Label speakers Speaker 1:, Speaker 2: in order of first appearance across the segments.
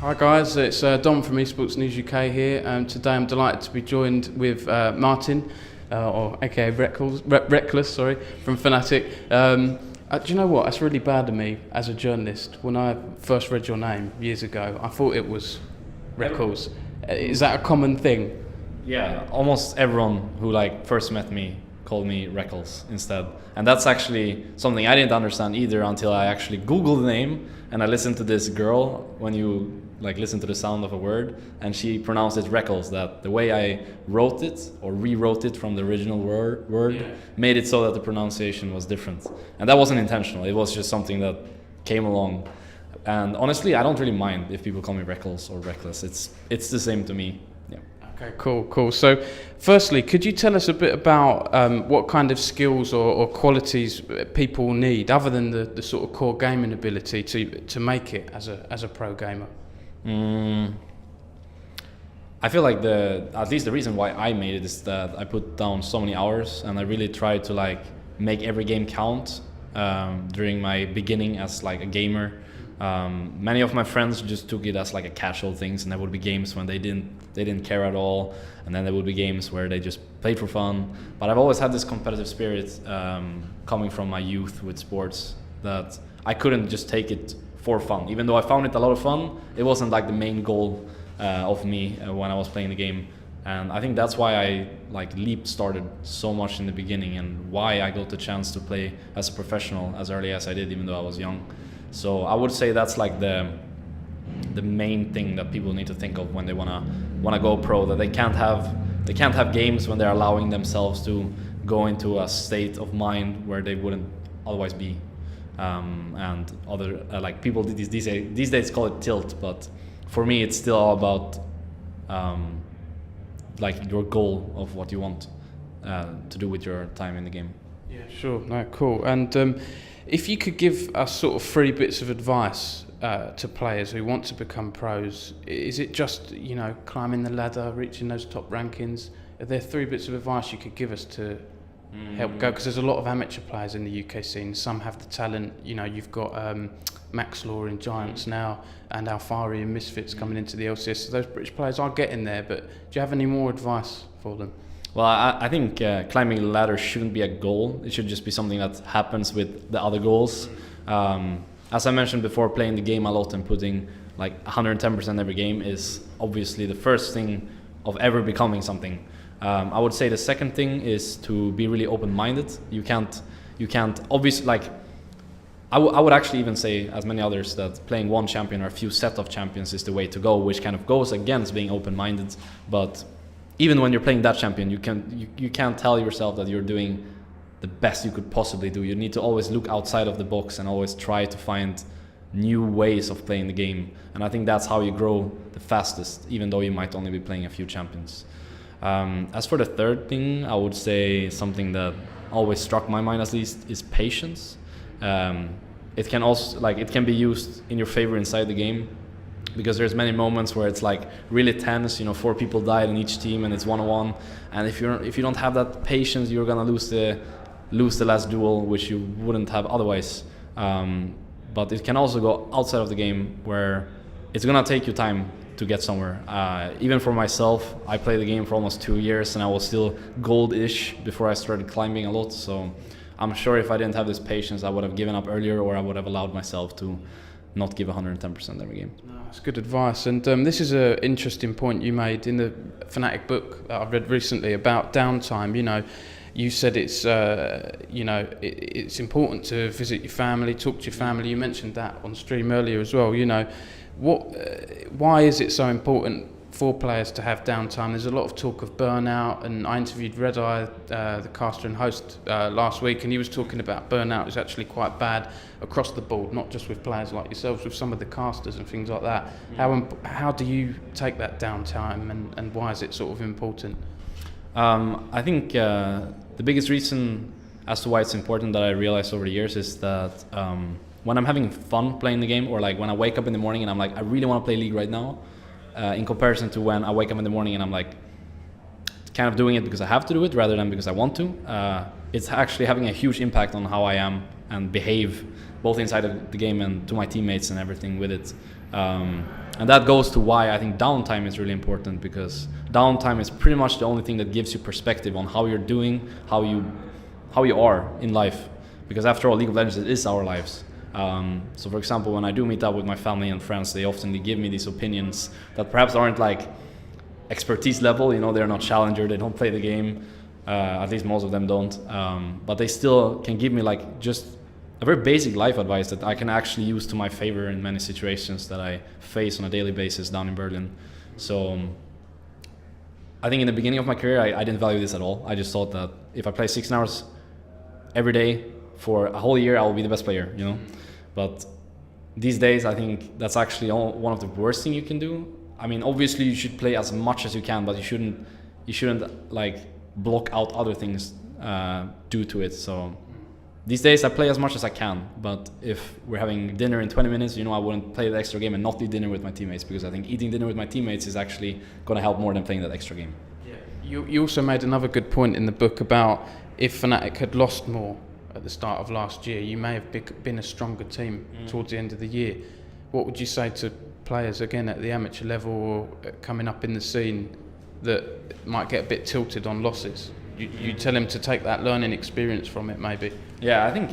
Speaker 1: Hi guys, it's Dom from eSports News UK here. Today I'm delighted to be joined with Martin, or aka Rekkles, sorry, from Fnatic. Do you know what? That's really bad of me as a journalist. When I first read your name years ago, I thought it was Rekkles. Is that a common thing?
Speaker 2: Yeah, almost everyone who first met me called me Rekkles instead. And that's actually something I didn't understand either until I actually Googled the name and I listened to this girl when you listen to the sound of a word, and she pronounced it Rekkles, that the way I wrote it or rewrote it from the original word made it so that the pronunciation was different. And that wasn't intentional, it was just something that came along. And honestly, I don't really mind if people call me Rekkles or Rekkles. It's the same to me. Yeah.
Speaker 1: Okay, cool. So, firstly, could you tell us a bit about what kind of skills or qualities people need, other than the sort of core gaming ability, to make it as a pro gamer?
Speaker 2: I feel like at least the reason why I made it is that I put down so many hours and I really tried to make every game count during my beginning as a gamer. Many of my friends just took it as a casual things, and there would be games when they didn't care at all, and then there would be games where they just played for fun. But I've always had this competitive spirit coming from my youth with sports, that I couldn't just take it for fun. Even though I found it a lot of fun, it wasn't the main goal of me when I was playing the game. And I think that's why I Leap started so much in the beginning, and why I got the chance to play as a professional as early as I did, even though I was young. So I would say that's the main thing that people need to think of when they wanna go pro. That they can't have games when they're allowing themselves to go into a state of mind where they wouldn't otherwise be. And other people these days call it tilt, but for me it's still all about your goal of what you want to do with your time in the game.
Speaker 1: Yeah, sure. No, cool. And if you could give us sort of 3 bits of advice to players who want to become pros, is it just climbing the ladder, reaching those top rankings? Are there 3 bits of advice you could give us to help go? Because there's a lot of amateur players in the UK scene. Some have the talent. You've got Max Law in Giants now, and Alfari and Misfits coming into the LCS. So those British players are getting there. But do you have any more advice for them?
Speaker 2: Well, I think climbing the ladder shouldn't be a goal. It should just be something that happens with the other goals. As I mentioned before, playing the game a lot and putting 110% every game is obviously the first thing of ever becoming something. I would say the second thing is to be really open-minded. You can't obviously I would actually even say, as many others, that playing one champion or a few set of champions is the way to go, which kind of goes against being open-minded. But even when you're playing that champion, you can't tell yourself that you're doing the best you could possibly do. You need to always look outside of the box and always try to find new ways of playing the game. And I think that's how you grow the fastest, even though you might only be playing a few champions. As for the third thing, I would say something that always struck my mind, at least, is patience. It can also it can be used in your favor inside the game, because there's many moments where it's really tense. 4 people died in each team and it's 1-on-1, and if you don't have that patience, you're gonna lose the last duel, which you wouldn't have otherwise. But it can also go outside of the game, where it's gonna take you time to get somewhere. Even for myself, I played the game for almost 2 years and I was still gold-ish before I started climbing a lot. So I'm sure if I didn't have this patience, I would have given up earlier, or I would have allowed myself to not give 110% every game.
Speaker 1: No, that's good advice. And this is an interesting point you made in the Fnatic book that I've read recently about downtime. You said it's important to visit your family, talk to your family. You mentioned that on stream earlier as well. Why is it so important for players to have downtime? There's a lot of talk of burnout, and I interviewed Red Eye, the caster and host, last week, and he was talking about burnout is actually quite bad across the board, not just with players like yourselves, with some of the casters and things like that. How do you take that downtime, and why is it sort of important?
Speaker 2: I think the biggest reason as to why it's important that I realized over the years is that when I'm having fun playing the game, or when I wake up in the morning and I'm I really want to play League right now, in comparison to when I wake up in the morning and I'm kind of doing it because I have to do it rather than because I want to, it's actually having a huge impact on how I am and behave, both inside of the game and to my teammates and everything with it. And that goes to why I think downtime is really important, because downtime is pretty much the only thing that gives you perspective on how you're doing, how you are in life. Because after all, League of Legends is our lives. So for example, when I do meet up with my family and friends, they often give me these opinions that perhaps aren't like expertise level, you know, they're not challenger, they don't play the game, at least most of them don't, but they still can give me like just a very basic life advice that I can actually use to my favor in many situations that I face on a daily basis down in Berlin. So I think in the beginning of my career, I didn't value this at all. I just thought that if I play 16 hours every day for a whole year, I will be the best player, you know. But these days, I think that's actually one of the worst things you can do. I mean, obviously you should play as much as you can, but you shouldn't like block out other things due to it. So these days I play as much as I can, but if we're having dinner in 20 minutes, you know, I wouldn't play the extra game and not eat dinner with my teammates, because I think eating dinner with my teammates is actually going to help more than playing that extra game.
Speaker 1: Yeah. You also made another good point in the book about if Fnatic had lost more at the start of last year, you may have been a stronger team towards the end of the year. What would you say to players, again, at the amateur level or coming up in the scene that might get a bit tilted on losses? You tell them to take that learning experience from it, maybe.
Speaker 2: Yeah, I think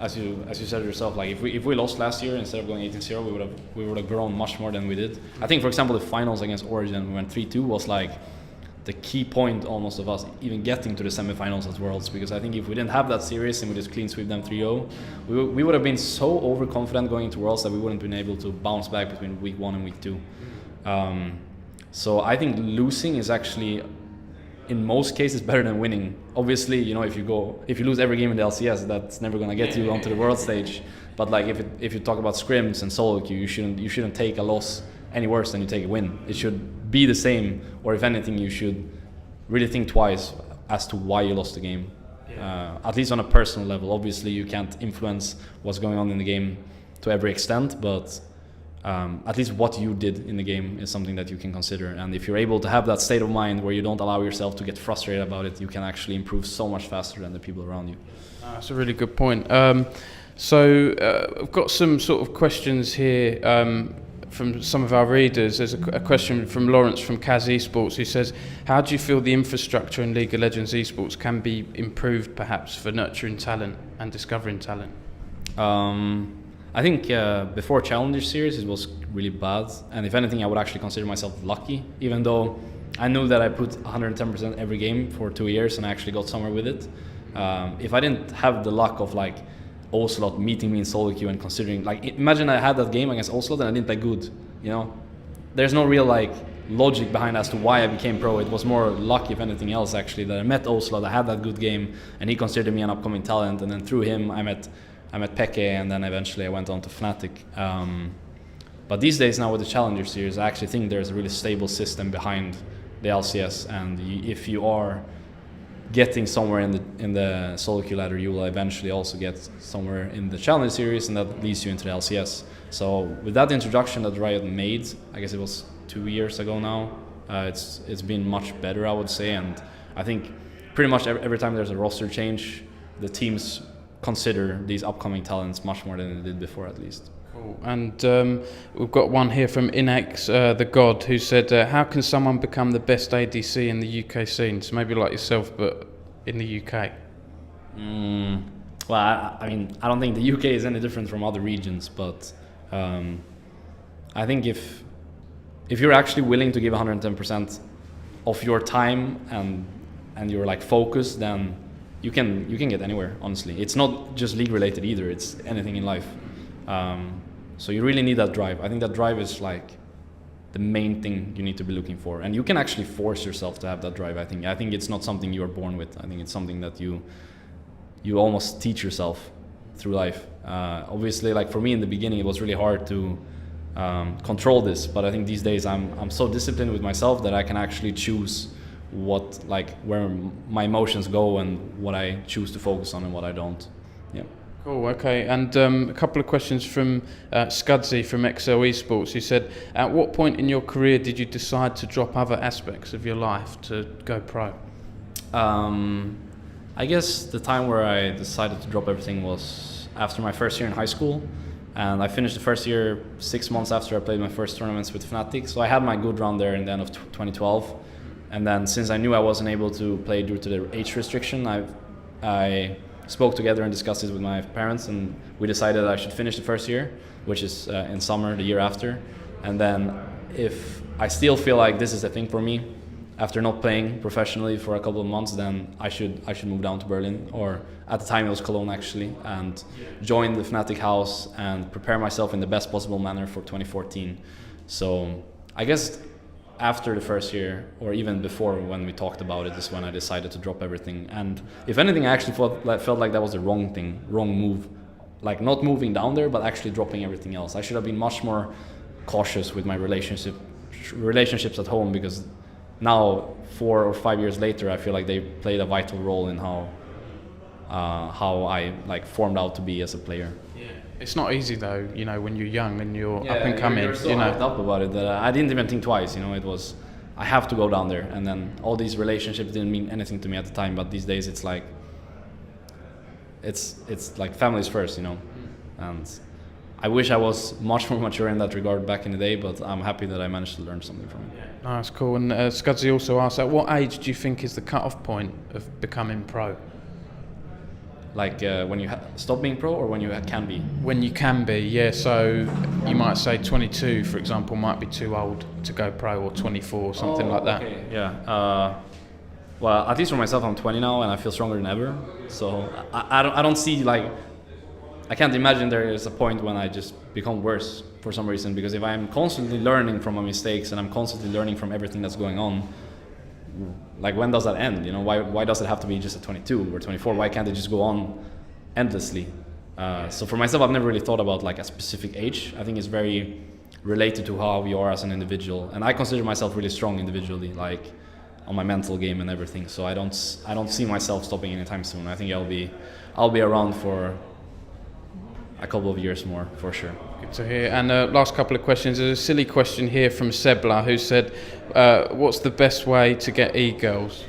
Speaker 2: as you said yourself, like if we lost last year instead of going 18-0, we would have grown much more than we did. I think, for example, the finals against Origin, we went 3-2, was like the key point almost of us even getting to the semifinals at Worlds, because I think if we didn't have that series and we just clean sweep them 3-0, we would have been so overconfident going into Worlds that we wouldn't have been able to bounce back between week 1 and week 2. So I think losing is actually, in most cases, better than winning. Obviously, you know, if you lose every game in the LCS, that's never gonna get you onto the world stage. But like if you talk about scrims and solo queue, you shouldn't take a loss any worse than you take a win. It should be the same, or if anything, you should really think twice as to why you lost the game. At least on a personal level. Obviously, you can't influence what's going on in the game to every extent, but at least what you did in the game is something that you can consider. And if you're able to have that state of mind where you don't allow yourself to get frustrated about it, you can actually improve so much faster than the people around you.
Speaker 1: That's a really good point. So I've got some sort of questions here from some of our readers. There's a question from Lawrence from Kaz eSports, who says, how do you feel the infrastructure in League of Legends eSports can be improved perhaps for nurturing talent and discovering talent?
Speaker 2: I think before Challenger Series it was really bad, and if anything I would actually consider myself lucky, even though I knew that I put 110% every game for 2 years and I actually got somewhere with it. If I didn't have the luck of like Ocelot meeting me in solo queue and considering, like, imagine I had that game against Ocelot and I didn't play good, you know, there's no real like logic behind as to why I became pro. It was more luck, if anything else, actually, that I met Ocelot, I had that good game and he considered me an upcoming talent, and then through him I met Peke, and then eventually I went on to Fnatic. But these days now with the Challenger Series, I actually think there's a really stable system behind the LCS, and if you are getting somewhere in the solo queue ladder, you will eventually also get somewhere in the Challenger Series, and that leads you into the LCS. So with that introduction that Riot made, I guess it was 2 years ago now, it's been much better, I would say, and I think pretty much every time there's a roster change, the teams consider these upcoming talents much more than they did before, at least.
Speaker 1: Cool. And we've got one here from Inex, the God, who said, how can someone become the best ADC in the UK scene? So maybe like yourself, but in the UK.
Speaker 2: Well, I mean, I don't think the UK is any different from other regions, but I think if you're actually willing to give 110% of your time and you're like focused, then you can get anywhere, honestly. It's not just league related either, it's anything in life. So you really need that drive. I think that drive is like the main thing you need to be looking for, and you can actually force yourself to have that drive. I think it's not something you are born with. I think it's something that you almost teach yourself through life. Obviously, like for me in the beginning, it was really hard to control this, but I think these days I'm so disciplined with myself that I can actually choose where my emotions go and what I choose to focus on and what I don't. Yeah.
Speaker 1: Cool, okay. And a couple of questions from Scudzy from XL eSports, who said, at what point in your career did you decide to drop other aspects of your life to go pro?
Speaker 2: I guess the time where I decided to drop everything was after my first year in high school. And I finished the first year 6 months after I played my first tournaments with Fnatic. So I had my good run there in the end of 2012. And then since I knew I wasn't able to play due to the age restriction, I spoke together and discussed it with my parents, and we decided I should finish the first year, which is in summer the year after. And then if I still feel like this is the thing for me, after not playing professionally for a couple of months, then I should move down to Berlin, or at the time it was Cologne actually, and join the Fnatic house and prepare myself in the best possible manner for 2014. So I guess after the first year, or even before when we talked about it, is when I decided to drop everything. And if anything, I actually felt like that was the wrong move. Like not moving down there, but actually dropping everything else. I should have been much more cautious with my relationships at home, because now 4 or 5 years later, I feel like they played a vital role in how I like formed out to be as a player.
Speaker 1: Yeah. It's not easy though, you know, when you're young and you're up and coming.
Speaker 2: You're so hyped up about it that I didn't even think twice. You know, it was I have to go down there, and then all these relationships didn't mean anything to me at the time. But these days, it's like families first, you know, and I wish I was much more mature in that regard back in the day, but I'm happy that I managed to learn something from it.
Speaker 1: Yeah. No, that's cool. And Scudzy also asked, at what age do you think is the cut-off point of becoming pro?
Speaker 2: Like when you stop being pro, or when you can be?
Speaker 1: When you can be, yeah. So you might say 22, for example, might be too old to go pro, or 24, something like that.
Speaker 2: Okay. Yeah. Well, at least for myself, I'm 20 now, and I feel stronger than ever. So I don't see, like, I can't imagine there is a point when I just become worse for some reason, because if I'm constantly learning from my mistakes and I'm constantly learning from everything that's going on, like, when does that end? You know, why does it have to be just at 22 or 24? Why can't it just go on endlessly? So for myself, I've never really thought about like a specific age. I think it's very related to how you are as an individual, and I consider myself really strong individually, like on my mental game and everything. So I don't see myself stopping anytime soon. I think I'll be around for a couple of years more, for sure.
Speaker 1: Good to hear. And last couple of questions. There's a silly question here from Sebla, who said, what's the best way to get egirls?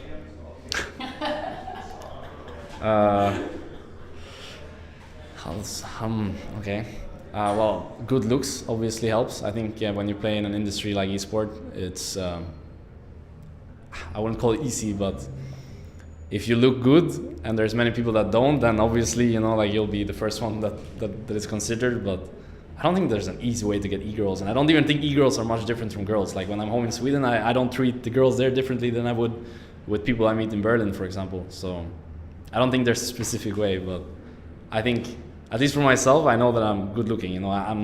Speaker 2: Okay. Well, good looks obviously helps. I think when you play in an industry like eSport, it's I wouldn't call it easy, but if you look good and there's many people that don't, then obviously, you know, like, you'll be the first one that is considered. But I don't think there's an easy way to get e-girls, and I don't even think e-girls are much different from girls. Like, when I'm home in Sweden, I don't treat the girls there differently than I would with people I meet in Berlin, for example. So I don't think there's a specific way, but I think, at least for myself, I know that I'm good looking. You know, I'm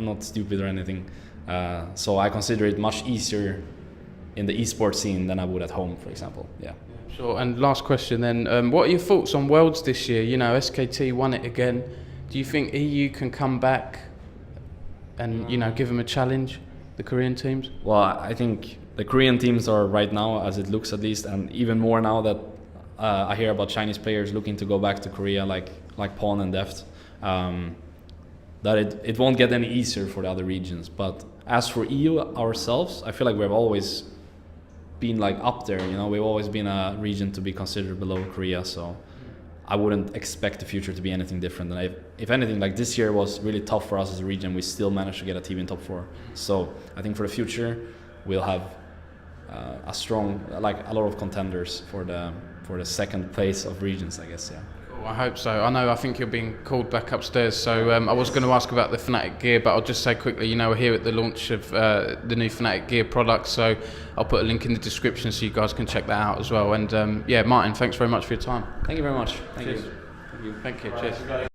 Speaker 2: not stupid or anything. So I consider it much easier in the esports scene than I would at home, for example. Yeah.
Speaker 1: Sure. And last question then, what are your thoughts on Worlds this year? You know, SKT won it again. Do you think EU can come back and, you know, give them a challenge, the Korean teams?
Speaker 2: Well, I think the Korean teams are right now, as it looks at least, and even more now that I hear about Chinese players looking to go back to Korea, like Pawn and Deft, that it won't get any easier for the other regions. But as for EU ourselves, I feel like we've always been like up there, you know, we've always been a region to be considered below Korea, so I wouldn't expect the future to be anything different. And if anything, like, this year was really tough for us as a region. We still managed to get a team in top 4. So I think for the future, we'll have a strong, like, a lot of contenders for the second place of regions, I guess. Yeah.
Speaker 1: I hope so. I think you're being called back upstairs, so I was going to ask about the Fnatic Gear, but I'll just say quickly, you know, we're here at the launch of the new Fnatic Gear product, so I'll put a link in the description so you guys can check that out as well. And yeah, Martin, thanks very much for your time.
Speaker 2: Thank you very much. Thank you.
Speaker 1: Thank you. Cheers.